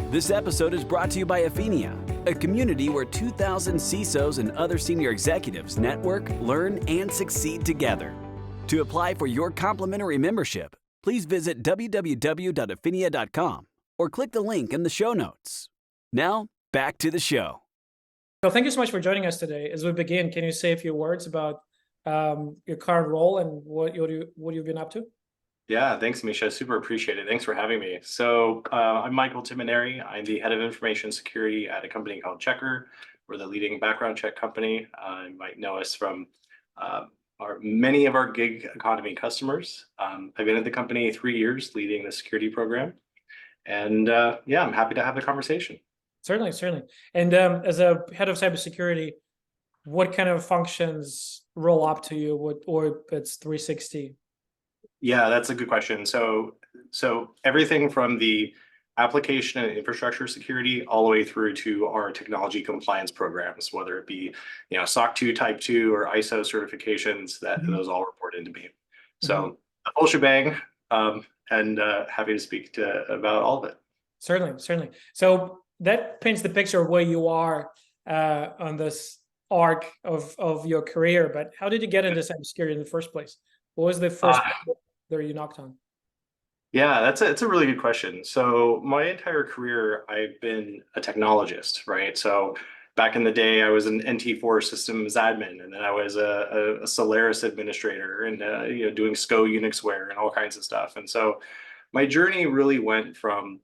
This episode is brought to you by Athenia, a community where 2,000 CISOs and other senior executives network, learn, and succeed together. To apply for your complimentary membership, please visit www.athenia.com or click the link in the show notes. Now, back to the show. Well, thank you so much for joining us today. As we begin, can you say a few words about your current role and what you've been up to? Yeah, thanks, Misha. Super appreciate it. Thanks for having me. So I'm Michael Timineri. I'm the head of information security at a company called Checkr. We're the leading background check company. You might know us from many of our gig economy customers. I've been at the company 3 years leading the security program. And yeah, I'm happy to have the conversation. Certainly, certainly. And as a head of cybersecurity, what kind of functions roll up to you, or it's 360? Yeah, that's a good question. So everything from the application and infrastructure security all the way through to our technology compliance programs, whether it be SOC 2 Type 2 or ISO certifications, that those all report into me. So a full shebang, and happy to speak about all of it. Certainly, certainly. So that paints the picture of where you are on this arc of your career. But how did you get into cybersecurity in the first place? What was the first door you knocked on? Yeah, it's a really good question. So my entire career, I've been a technologist, right? So back in the day, I was an NT4 systems admin, and then I was a Solaris administrator, and doing SCO Unixware and all kinds of stuff. And so my journey really went from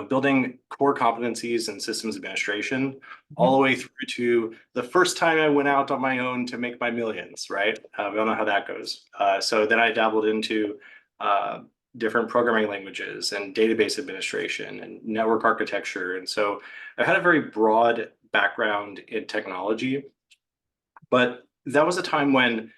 building core competencies in systems administration all the way through to the first time I went out on my own to make my millions, right? We all know how that goes. So then I dabbled into different programming languages and database administration and network architecture. And so I had a very broad background in technology, but that was a time when,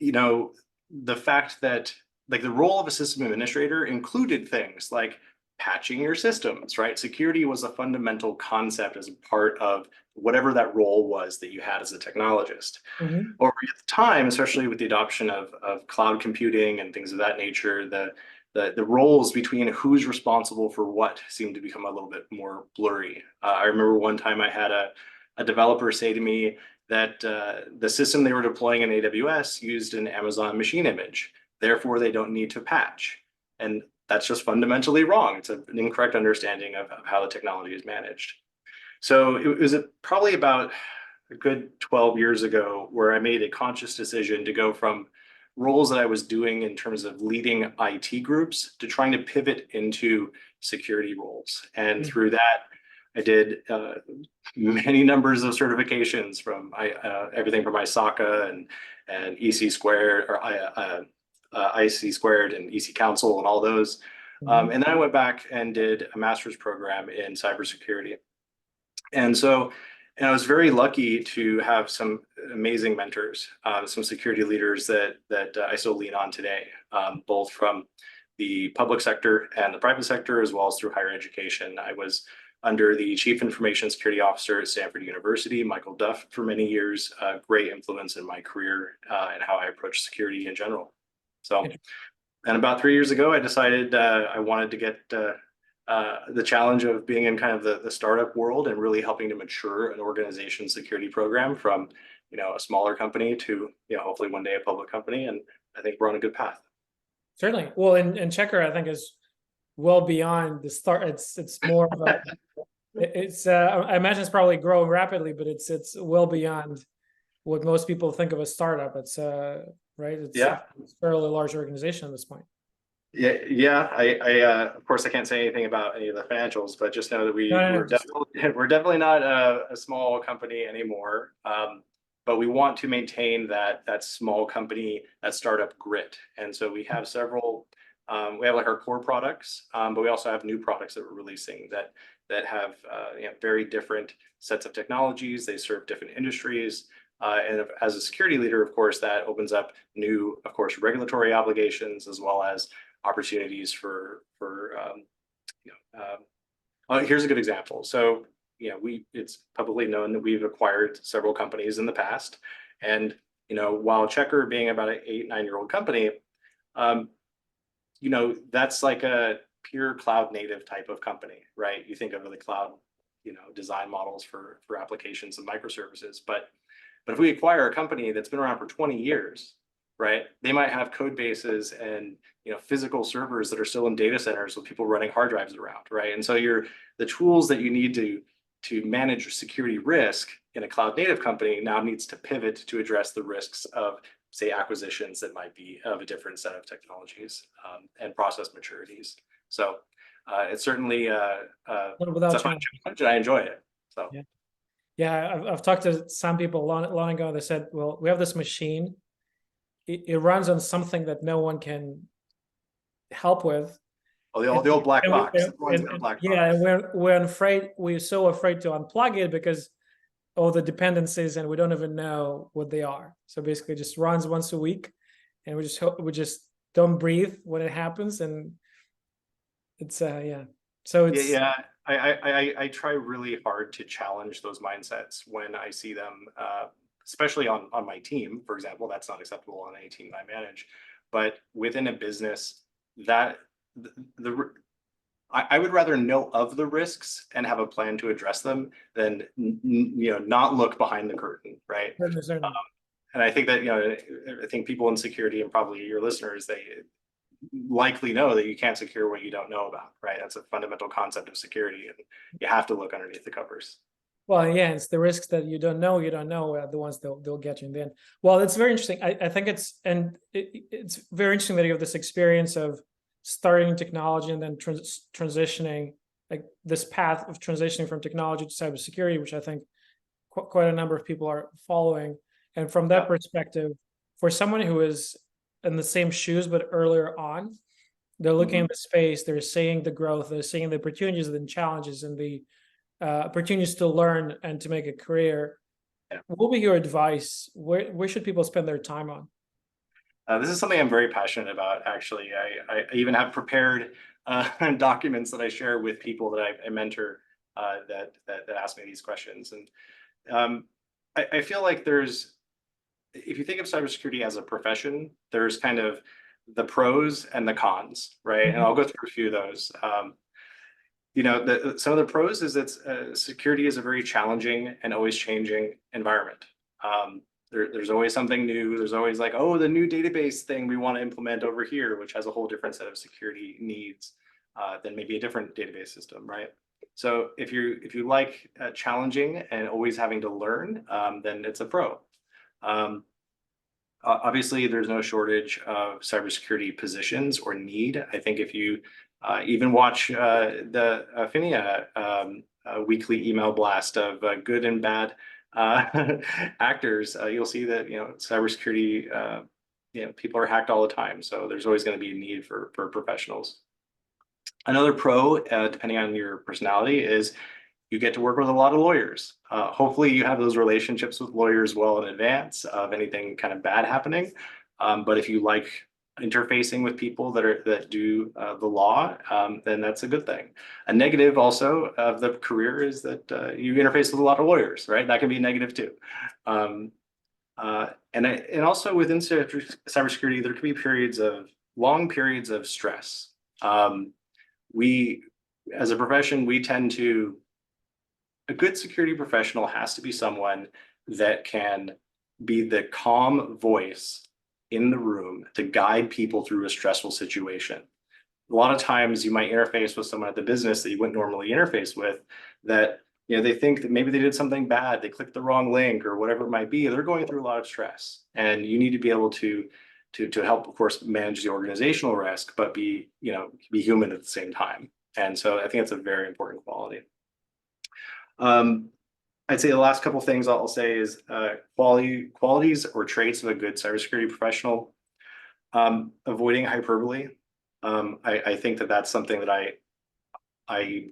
the fact that the role of a system administrator included things like patching your systems, right? Security was a fundamental concept as a part of whatever that role was that you had as a technologist. Over the time, especially with the adoption of cloud computing and things of that nature, the roles between who's responsible for what seemed to become a little bit more blurry. I remember one time I had a developer say to me that the system they were deploying in AWS used an Amazon machine image, therefore they don't need to patch. And that's just fundamentally wrong. It's an incorrect understanding of how the technology is managed. So it was probably about a good 12 years ago where I made a conscious decision to go from roles that I was doing in terms of leading IT groups to trying to pivot into security roles. And through that, I did many numbers of certifications from everything from ISACA and EC squared or IC squared and EC Council and all those. And then I went back and did a master's program in cybersecurity. And so I was very lucky to have some amazing mentors, some security leaders that I still lean on today, both from the public sector and the private sector, as well as through higher education. I was under the Chief Information Security Officer at Stanford University, Michael Duff, for many years, great influence in my career and how I approach security in general. So, and about 3 years ago, I decided I wanted to get the challenge of being in kind of the startup world and really helping to mature an organization's security program from, a smaller company to, hopefully one day a public company. And I think we're on a good path. Certainly. Well, and Checkr, I think, is well beyond the start. It's more of a, I imagine it's probably growing rapidly, but it's well beyond what most people think of as startup. It's right. It's a fairly large organization at this point. Yeah. I of course I can't say anything about any of the financials, but just know that we're definitely not a small company anymore. But we want to maintain that small company, that startup grit. And so we have several. We have our core products, but we also have new products that we're releasing that have very different sets of technologies. They serve different industries. And as a security leader, of course, that opens up new, of course, regulatory obligations as well as opportunities for here's a good example. So, it's publicly known that we've acquired several companies in the past. And, while Checkr being about an 8-9-year-old company, that's like pure cloud native type of company, right? You think of the cloud, design models for applications and microservices. But if we acquire a company that's been around for 20 years, right? They might have code bases and physical servers that are still in data centers with people running hard drives around, right? And so the tools that you need to manage security risk in a cloud native company now needs to pivot to address the risks of, say, acquisitions that might be of a different set of technologies and process maturities. So it's certainly without it's a fun challenge, and I enjoy it. So yeah, I've talked to some people long ago. They said, well, we have this machine. It runs on something that no one can help with. Oh, the old black box. Yeah, and we're so afraid to unplug it because all the dependencies, and we don't even know what they are. So basically, it just runs once a week, and we just don't breathe when it happens, and it's yeah. So it's I try really hard to challenge those mindsets when I see them, especially on my team, for example. That's not acceptable on any team I manage, but within a business that I would rather know of the risks and have a plan to address them than not look behind the curtain, right? And I think that I think people in security, and probably your listeners, they likely know that you can't secure what you don't know about, right? That's a fundamental concept of security, and you have to look underneath the covers. Well, yeah, it's the risks that you don't know are the ones they'll get you in the end. Well, it's very interesting. I think it's very interesting that you have this experience of starting technology and then transitioning, like this path of transitioning from technology to cybersecurity, which I think quite a number of people are following. And from that perspective, for someone who is in the same shoes but earlier on, they're looking at the space, they're seeing the growth, they're seeing the opportunities and challenges and the opportunities to learn and to make a career. What will be your advice? Where should people spend their time on? This is something I'm very passionate about, actually. I even have prepared documents that I share with people that I mentor that ask me these questions. And I feel like if you think of cybersecurity as a profession, there's kind of the pros and the cons, right? And I'll go through a few of those. Some of the pros is that security is a very challenging and always changing environment. There's always something new. There's always like, oh, the new database thing we want to implement over here, which has a whole different set of security needs than maybe a different database system, right? So if you like challenging and always having to learn, then it's a pro. Obviously, there's no shortage of cybersecurity positions or need. I think if you even watch the PHINIA weekly email blast of good and bad actors, you'll see that cybersecurity, people are hacked all the time. So there's always going to be a need for professionals. Another pro, depending on your personality, is you get to work with a lot of lawyers. Hopefully you have those relationships with lawyers well in advance of anything kind of bad happening. But if you like interfacing with people that do the law, then that's a good thing. A negative also of the career is that you interface with a lot of lawyers, right? That can be negative too. And also within cybersecurity, there can be long periods of stress. We, as a profession, a good security professional has to be someone that can be the calm voice in the room to guide people through a stressful situation. A lot of times you might interface with someone at the business that you wouldn't normally interface with, that they think that maybe they did something bad, they clicked the wrong link or whatever it might be. They're going through a lot of stress, and you need to be able to help, of course, manage the organizational risk, but be human at the same time. And so I think that's a very important quality. I'd say the last couple of things I'll say is qualities or traits of a good cybersecurity professional. Avoiding hyperbole. I think that's something that I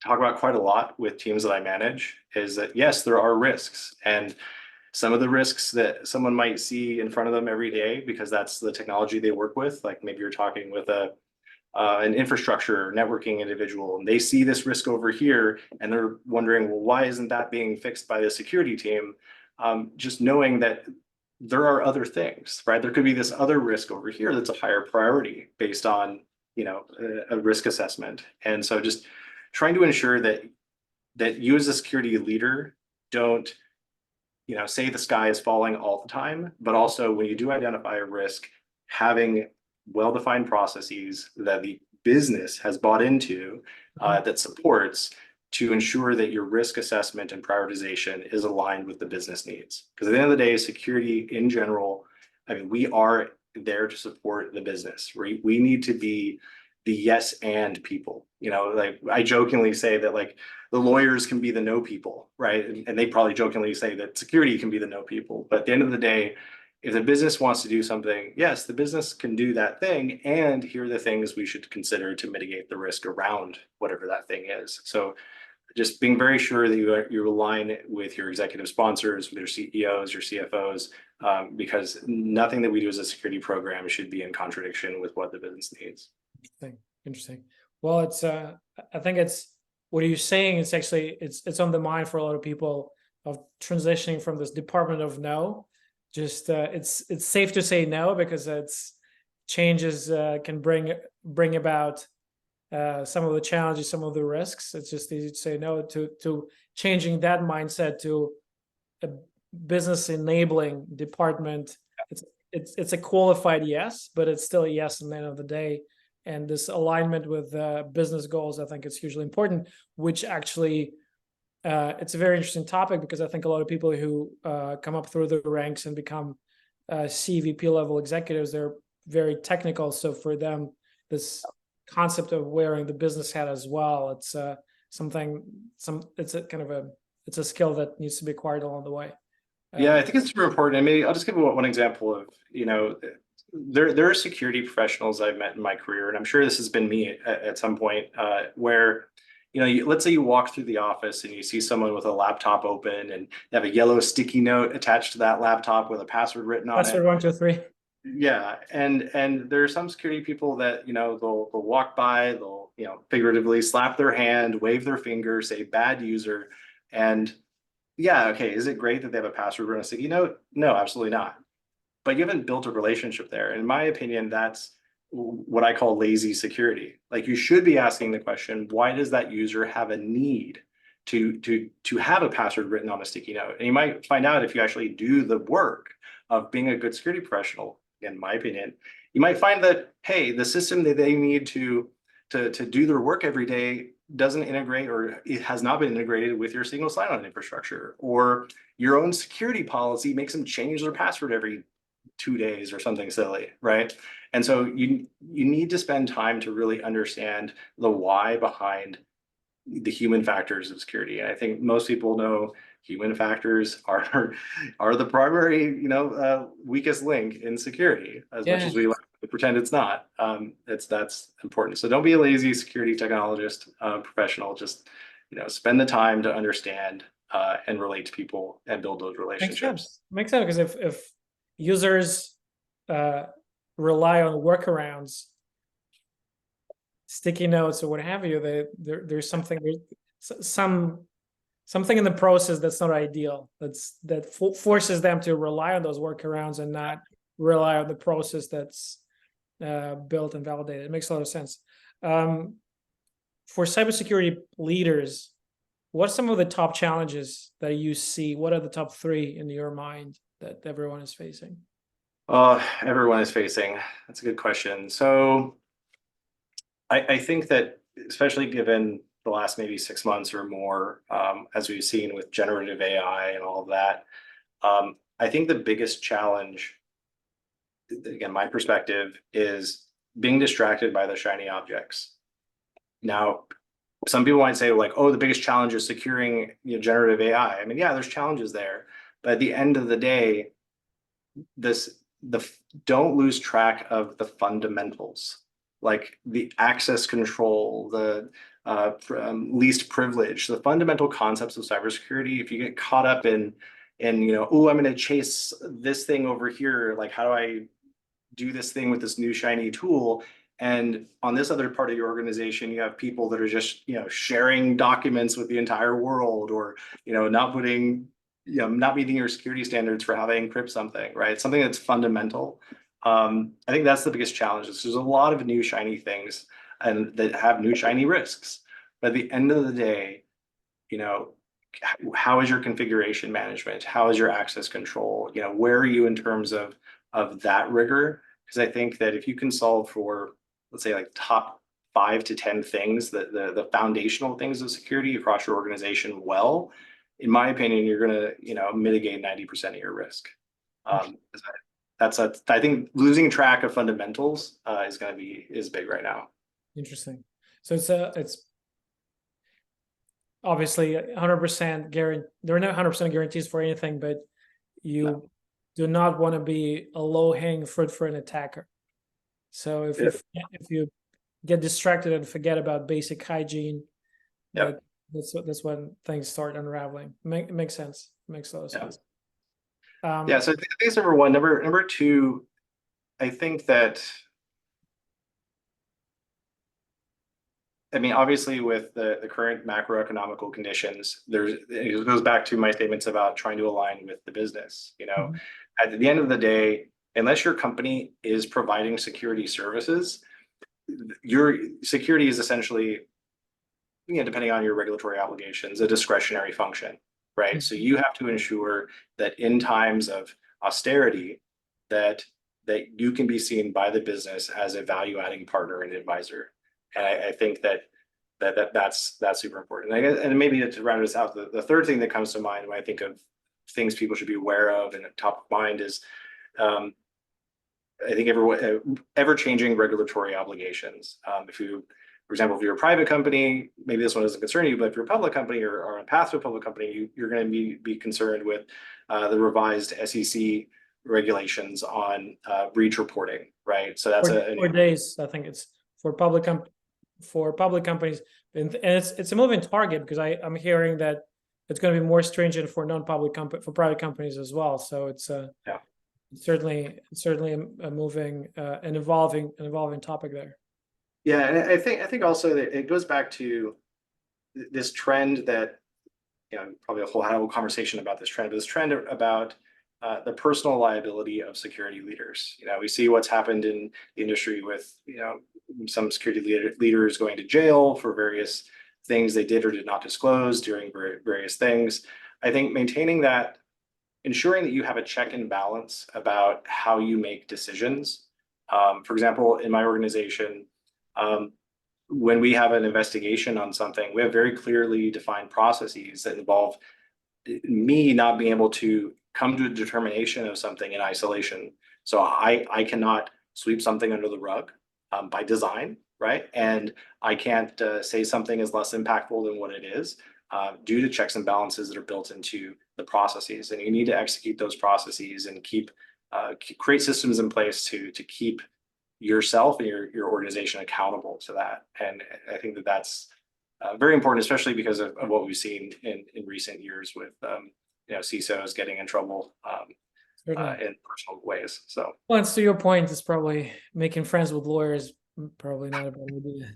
talk about quite a lot with teams that I manage, is that yes, there are risks, and some of the risks that someone might see in front of them every day, because that's the technology they work with. Like maybe you're talking with an infrastructure networking individual, and they see this risk over here and they're wondering, well, why isn't that being fixed by the security team? Just knowing that there are other things, right? There could be this other risk over here that's a higher priority based on a risk assessment. And so just trying to ensure that you as a security leader don't, say the sky is falling all the time, but also when you do identify a risk, having well-defined processes that the business has bought into that supports to ensure that your risk assessment and prioritization is aligned with the business needs. Because at the end of the day, security in general, I mean, we are there to support the business. We need to be the yes and people. Like I jokingly say that like the lawyers can be the no people, right? And they probably jokingly say that security can be the no people. But at the end of the day, if the business wants to do something, yes, the business can do that thing. And here are the things we should consider to mitigate the risk around whatever that thing is. So just being very sure that you align with your executive sponsors, with your CEOs, your CFOs, because nothing that we do as a security program should be in contradiction with what the business needs. Interesting. Well, it's I think it's what you're saying. It's actually it's on the mind for a lot of people of transitioning from this department of no. Just it's safe to say no because it's changes can bring about some of the challenges, some of the risks. It's just easy to say no to changing that mindset to a business enabling department. It's a qualified yes, but it's still a yes at the end of the day. And this alignment with business goals, I think it's hugely important, which actually it's a very interesting topic because I think a lot of people who come up through the ranks and become CVP level executives, they're very technical. So for them, this concept of wearing the business hat as well, it's it's a skill that needs to be acquired along the way. Yeah, I think it's super important. And maybe I'll just give one example of, there are security professionals I've met in my career, and I'm sure this has been me at some point, where, let's say you walk through the office and you see someone with a laptop open and they have a yellow sticky note attached to that laptop with a password written on it. Password 1, 2, 3. Yeah, and there are some security people that they'll walk by, they'll figuratively slap their hand, wave their finger, say bad user, and yeah, okay, is it great that they have a password written on a sticky note? No, absolutely not. But you haven't built a relationship there. In my opinion, that's what I call lazy security. Like you should be asking the question, why does that user have a need to have a password written on a sticky note? And you might find out if you actually do the work of being a good security professional, in my opinion, you might find that, hey, the system that they need to do their work every day doesn't integrate, or it has not been integrated with your single sign-on infrastructure, or your own security policy makes them change their password every 2 days or something silly, right? And so you need to spend time to really understand the why behind the human factors of security. And I think most people know human factors are the primary, weakest link in security, as much as we like to pretend it's not. That's important. So don't be a lazy security technologist professional. Just spend the time to understand and relate to people and build those relationships. Makes sense because if users rely on workarounds, sticky notes or what have you, there's something in the process that's not ideal. That forces them to rely on those workarounds and not rely on the process that's built and validated. It makes a lot of sense. For cybersecurity leaders, what are some of the top challenges that you see? What are the top 3 in your mind that everyone is facing? Everyone is facing. That's a good question. So I think that, especially given the last maybe 6 months or more, as we've seen with generative AI and all of that, I think the biggest challenge, again, my perspective, is being distracted by the shiny objects. Now, some people might say like, oh, the biggest challenge is securing generative AI. I mean, yeah, there's challenges there, but at the end of the day, don't lose track of the fundamentals, like the access control, the least privilege, the fundamental concepts of cybersecurity. If you get caught up in oh, I'm going to chase this thing over here, like how do I do this thing with this new shiny tool? And on this other part of your organization, you have people that are just sharing documents with the entire world, or not meeting your security standards for how they encrypt something, right? Something that's fundamental. I think that's the biggest challenge. Is there's a lot of new shiny things and that have new shiny risks. But at the end of the day, you know, how is your configuration management? How is your access control? You know, where are you in terms of that rigor? Because I think that if you can solve for, let's say, like top 5 to 10 things, the foundational things of security across your organization, well, in my opinion, you're going to, you know, mitigate 90% of your risk. I think losing track of fundamentals is big right now. Interesting. So it's obviously 100% guarantee. There are no 100% guarantees for anything, but you do not want to be a low-hanging fruit for an attacker. So if you get distracted and forget about basic hygiene, that's when things start unraveling. Makes sense. Makes a lot of sense. So I think it's number one. Number two, I think that, I mean, obviously with the current macroeconomical conditions, it goes back to my statements about trying to align with the business. You know, at the end of the day, unless your company is providing security services, your security is essentially, you know, depending on your regulatory obligations, a discretionary function, right? So you have to ensure that in times of austerity, that you can be seen by the business as a value-adding partner and advisor. And I think that's super important. And maybe to round this out, the third thing that comes to mind when I think of things people should be aware of and top of mind is, I think ever-changing regulatory obligations. For example, if you're a private company, maybe this one doesn't concern you, but if you're a public company or on a path to a public company, you're going to be concerned with the revised SEC regulations on breach reporting, right? So that's 4 days. I think it's for public companies, and it's a moving target because I'm hearing that it's going to be more stringent for for private companies as well. So it's certainly a moving and evolving topic there. Yeah, and I think also that it goes back to this trend that, you know, probably a whole conversation about this trend, but this trend about the personal liability of security leaders. You know, we see what's happened in the industry with, you know, some security leaders going to jail for various things they did or did not disclose during various things. I think maintaining that, ensuring that you have a check and balance about how you make decisions. For example, in my organization, when we have an investigation on something, we have very clearly defined processes that involve me not being able to come to a determination of something in isolation. So I cannot sweep something under the rug by design, right? And I can't say something is less impactful than what it is due to checks and balances that are built into the processes. And you need to execute those processes and create systems in place to keep yourself and your organization accountable to that. And I think that's very important, especially because of what we've seen in recent years with you know, CISOs getting in trouble in personal ways. So, well, and to your point, it's probably making friends with lawyers probably not a bad idea.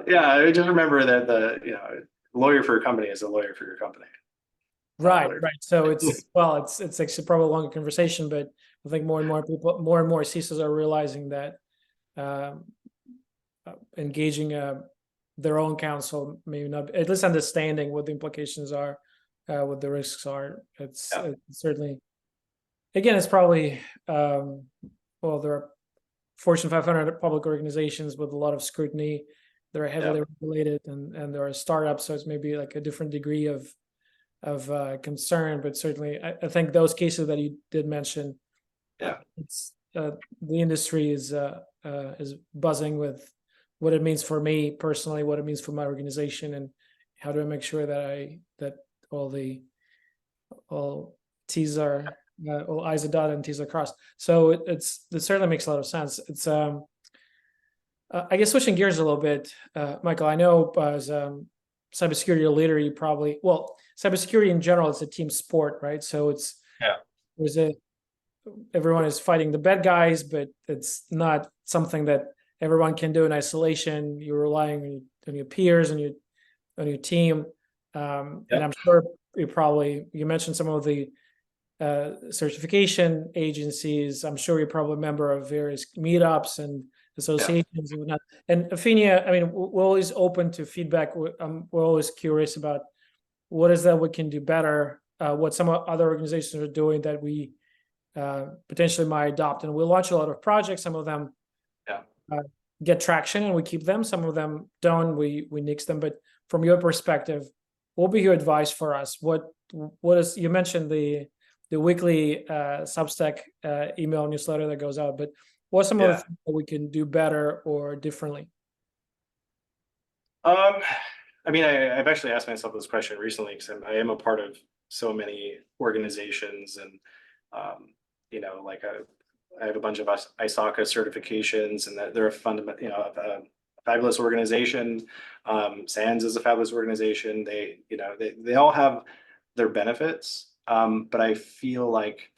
Yeah, I just remember that the lawyer for your company is a lawyer for your company. Right. So it's actually probably a longer conversation, but I think more and more CISOs are realizing that engaging their own counsel, maybe not, at least understanding what the implications are, what the risks are. It's certainly, again, it's probably, there are Fortune 500 public organizations with a lot of scrutiny. They're heavily regulated, and there are startups, so it's maybe like a different degree of concern. But certainly, I think those cases that you did mention, it's the industry is buzzing with what it means for me personally, what it means for my organization, and how do I make sure that all T's are all I's are dotted and T's are crossed. So it certainly makes a lot of sense. It's I guess switching gears a little bit, Michael. I know as cybersecurity leader, you probably cybersecurity in general is a team sport, right? So everyone is fighting the bad guys, but it's not something that everyone can do in isolation. You're relying on your peers and on your team, and I'm sure you mentioned some of the certification agencies. I'm sure you're probably a member of various meetups and associations and whatnot. And Aphinia, I mean, we're always open to feedback. We're always curious about what is that we can do better, what some other organizations are doing that we potentially might adopt. And we launch a lot of projects. Some of them get traction and we keep them. Some of them don't. We nix them. But from your perspective, what would be your advice for us? What is, you mentioned the weekly Substack email newsletter that goes out, but what's some of the things that we can do better or differently? I mean, I've actually asked myself this question recently because I am a part of so many organizations, and you know, like I have a bunch of ISACA certifications, and they're a fundamental, you know, a fabulous organization. SANS is a fabulous organization. They all have their benefits, but I feel like,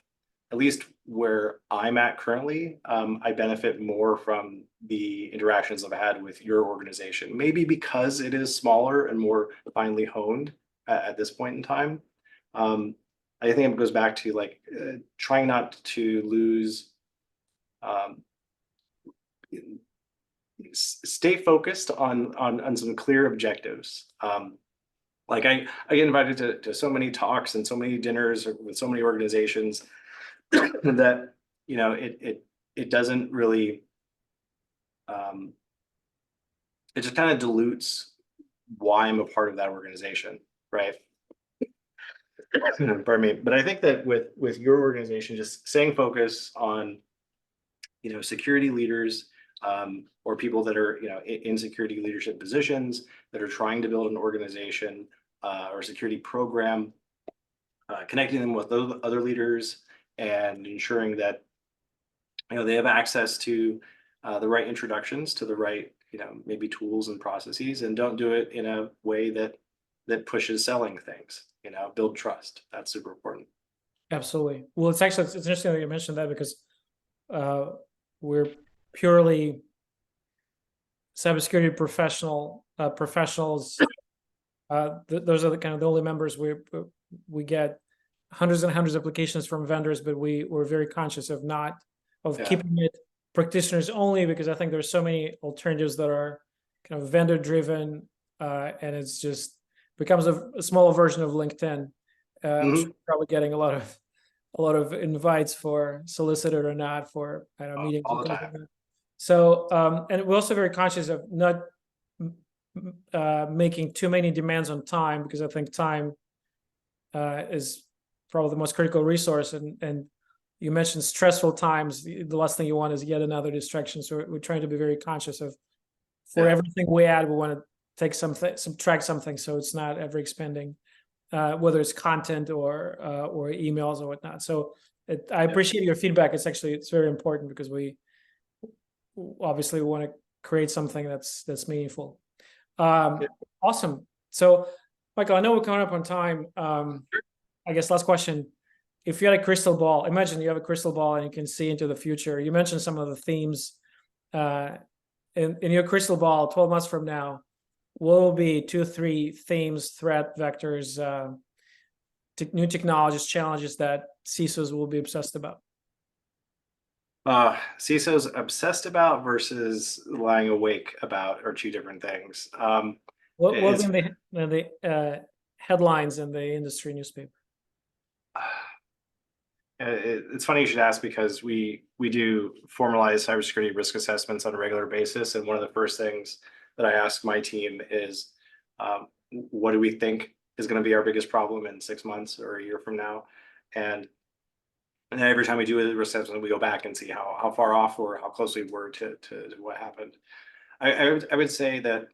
at least where I'm at currently, I benefit more from the interactions I've had with your organization. Maybe because it is smaller and more finely honed at this point in time. I think it goes back to like trying not to lose, stay focused on some clear objectives. Like I get invited to so many talks and so many dinners with so many organizations that, you know, it doesn't really, it just kind of dilutes why I'm a part of that organization, right? Pardon me. But I think that with your organization, just staying focused on, you know, security leaders, or people that are, you know, in security leadership positions that are trying to build an organization or security program, connecting them with other leaders and ensuring that, you know, they have access to the right introductions to the right, you know, maybe tools and processes, and don't do it in a way that pushes selling things. You know, build trust. That's super important. Absolutely. Well, it's interesting that you mentioned that, because we're purely cybersecurity professionals. Those are the kind of the only members. We get hundreds and hundreds of applications from vendors, but we're very conscious of keeping it practitioners only, because I think there's so many alternatives that are kind of vendor driven, and it's just becomes a smaller version of LinkedIn. I'm sure you're probably getting a lot of invites for solicited or not for, I don't know, meetings. All the time. So, and we're also very conscious of not making too many demands on time, because I think time is probably the most critical resource. And you mentioned stressful times. The last thing you want is yet another distraction. So we're trying to be very conscious of, for everything we add, we want to take something, subtract something, so it's not ever expending, whether it's content or emails or whatnot. So I appreciate your feedback. It's very important, because we obviously want to create something that's meaningful. Awesome. So, Michael, I know we're coming up on time. I guess last question: if you had a crystal ball, imagine you have a crystal ball and you can see into the future. You mentioned some of the themes in your crystal ball. 12 months from now, what will be 2 or 3 themes, threat vectors, new technologies, challenges that CISOs will be obsessed about? CISOs obsessed about versus lying awake about are 2 different things. What will be the headlines in the industry newspaper? It's funny you should ask, because we do formalize cybersecurity risk assessments on a regular basis, and one of the first things that I ask my team is, what do we think is going to be our biggest problem in 6 months or a year from now? And then every time we do a risk assessment, we go back and see how far off or how close we were to what happened. I would say that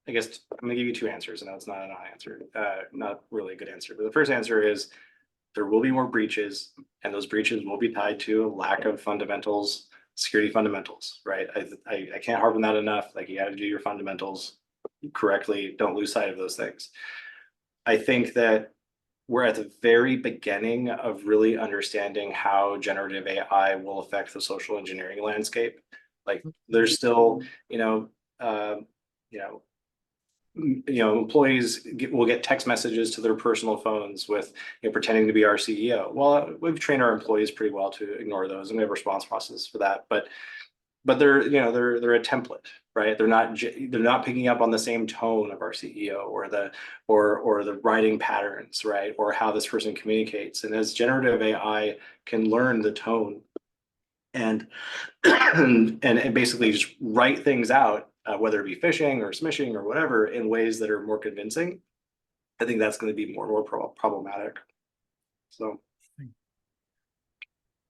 I guess I'm going to give you 2 answers, and that's not an answer, not really a good answer. But the first answer is there will be more breaches, and those breaches will be tied to a lack of fundamentals, security fundamentals, right? I can't harp on that enough. Like, you got to do your fundamentals correctly. Don't lose sight of those things. I think that we're at the very beginning of really understanding how generative AI will affect the social engineering landscape. Like, there's still, employees will get text messages to their personal phones with pretending to be our CEO. Well, we've trained our employees pretty well to ignore those, and we have a response process for that. But they're a template, right? They're not picking up on the same tone of our CEO or the writing patterns, right? Or how this person communicates. And as generative AI can learn the tone and and basically just write things out, whether it be phishing or smishing or whatever, in ways that are more convincing, I think that's going to be more and more problematic. So.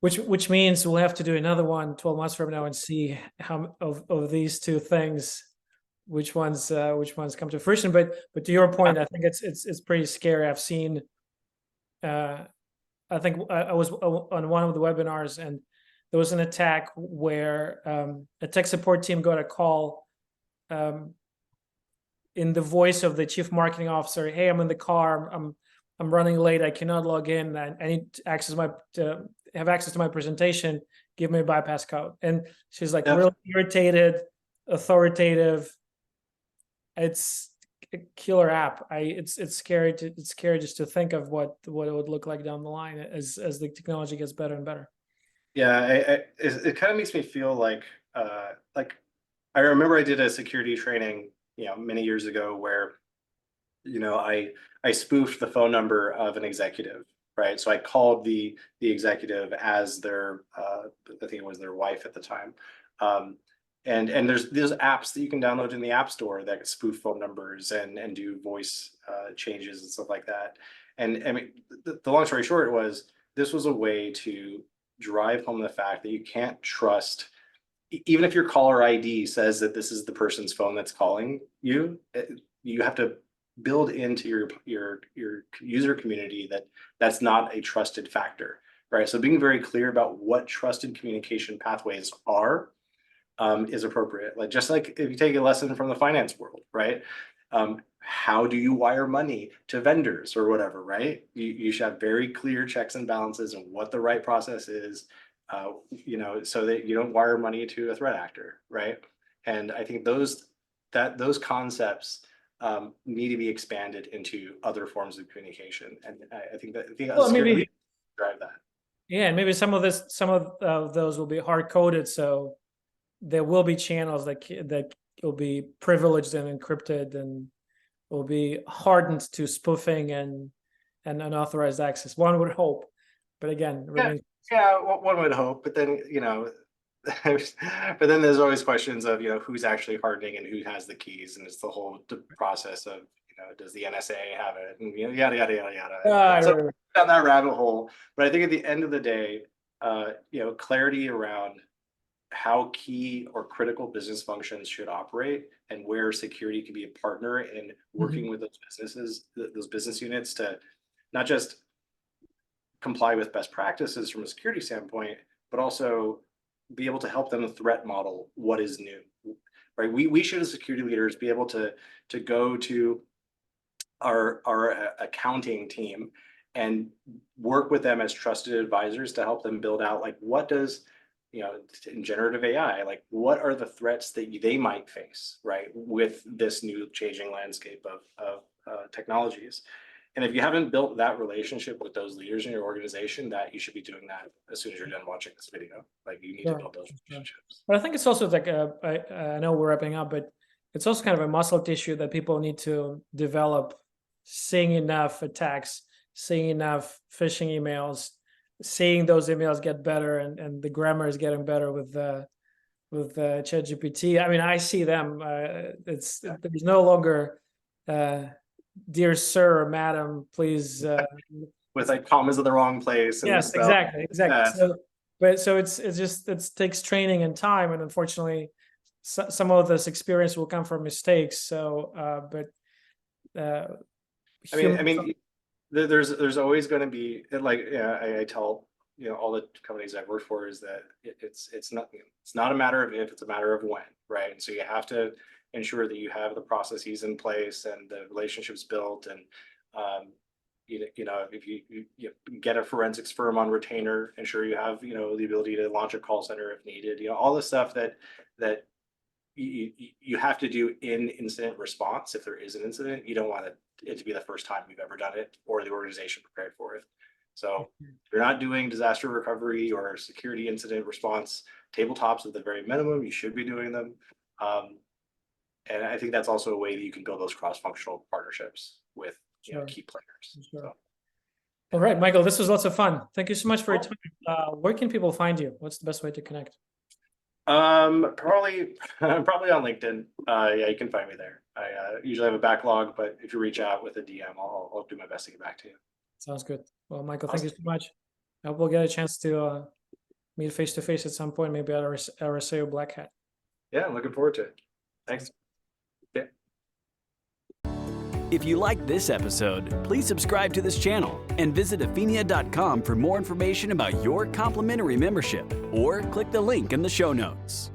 Which means we'll have to do another one 12 months from now and see how of these two things, which ones come to fruition. But to your point, I think it's pretty scary. I've seen, I think I was on one of the webinars, and there was an attack where a tech support team got a call in the voice of the chief marketing officer. Hey, I'm in the car. I'm running late. I cannot log in. I need to have access to my presentation. Give me a bypass code. And she's like, really irritated, authoritative. It's a killer app. It's scary just to think of what it would look like down the line as the technology gets better and better. Yeah, it kind of makes me feel like I remember I did a security training, many years ago where, I spoofed the phone number of an executive, right? So I called the executive as their, I think it was their wife at the time. And there's apps that you can download in the App Store that spoof phone numbers and do voice changes and stuff like that. And I mean, the long story short was, this was a way to drive home the fact that you can't trust, even if your caller ID says that this is the person's phone that's calling you, you have to build into your user community that that's not a trusted factor, right? So being very clear about what trusted communication pathways are is appropriate. Just like if you take a lesson from the finance world, right? How do you wire money to vendors or whatever, right? You should have very clear checks and balances and what the right process is, so that you don't wire money to a threat actor, right? And I think those concepts need to be expanded into other forms of communication, and I think maybe drive that. Yeah, and maybe some of those will be hard coded, so there will be channels that will be privileged and encrypted and will be hardened to spoofing and unauthorized access. One would hope, but again, one would hope. But then but then there's always questions of who's actually hardening and who has the keys, and it's the whole process of does the NSA have it, and yada yada yada yada. So down that rabbit hole. But I think at the end of the day, clarity around how key or critical business functions should operate and where security can be a partner in working with those businesses, those business units, to not just comply with best practices from a security standpoint, but also be able to help them threat model what is new, right? We should, as security leaders, be able to go to our accounting team and work with them as trusted advisors to help them build out, what does, in generative AI, what are the threats that they might face, right, with this new changing landscape of technologies. And if you haven't built that relationship with those leaders in your organization, that you should be doing that as soon as you're done watching this video. You need to build those relationships. But I think it's also I know we're wrapping up, but it's also kind of a muscle tissue that people need to develop, seeing enough attacks, seeing enough phishing emails, seeing those emails get better, and the grammar is getting better with ChatGPT. I mean, I see them. There's no longer dear sir or madam, please. With commas in the wrong place. And yes, exactly. Yeah. So it takes training and time, and unfortunately, some of this experience will come from mistakes. So, I mean, there's always going to be I tell all the companies I've worked for is that it's not a matter of if, it's a matter of when, right? And so you have to ensure that you have the processes in place and the relationships built, and if you get a forensics firm on retainer, ensure you have the ability to launch a call center if needed, all the stuff that you have to do in incident response if there is an incident. You don't want it to be the first time you've ever done it or the organization prepared for it. So if you're not doing disaster recovery or security incident response tabletops at the very minimum, you should be doing them. And I think that's also a way that you can build those cross-functional partnerships with key players. Sure. So. All right, Michael, this was lots of fun. Thank you so much for your time. Where can people find you? What's the best way to connect? Probably on LinkedIn. Yeah, you can find me there. I usually have a backlog, but if you reach out with a DM, I'll do my best to get back to you. Sounds good. Well, Michael, thank you so much. I hope we'll get a chance to meet face to face at some point, maybe at RSA or Black Hat. Yeah, I'm looking forward to it. Thanks. Yeah. If you liked this episode, please subscribe to this channel and visit aphinia.com for more information about your complimentary membership, or click the link in the show notes.